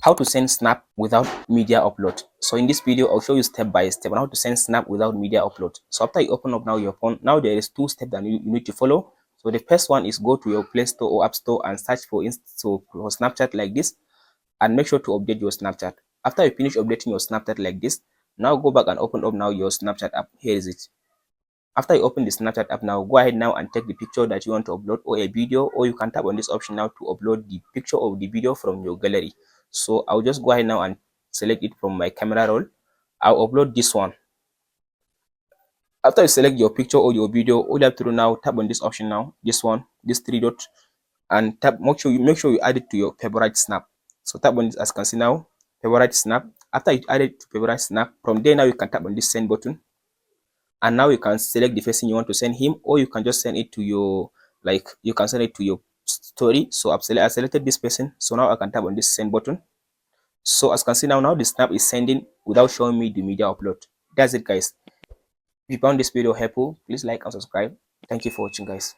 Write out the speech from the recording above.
How to send snap without media upload. So in this video I'll show you step by step on how to send snap without media upload. So after you open up now your phone, now there is two steps that you need to follow. So the first one is go to your Play Store or App Store and search for for Snapchat like this, and make sure to update your Snapchat. After you finish updating your Snapchat like this, now go back and open up now your Snapchat app. Here is it. After you open the Snapchat app now, go ahead now and take the picture that you want to upload or a video, or you can tap on this option now to upload the picture or the video from your gallery. So I'll just go ahead now and select it from my camera roll. I'll upload this one. After you select your picture or your video, all you have to do now, tap on this option now, this one, this three dot, and tap. Make sure you add it to your favorite snap. So tap on this, as you can see now, favorite snap. After you add it to favorite snap, from there now you can tap on this send button, and now you can select the person you want to send him, or you can just send it to your, like, you can send it to your story. So I selected this person, so now I can tap on this send button. So as you can see now the snap is sending without showing me the media upload. That's it, guys. If you found this video helpful, please like and subscribe. Thank you for watching, guys.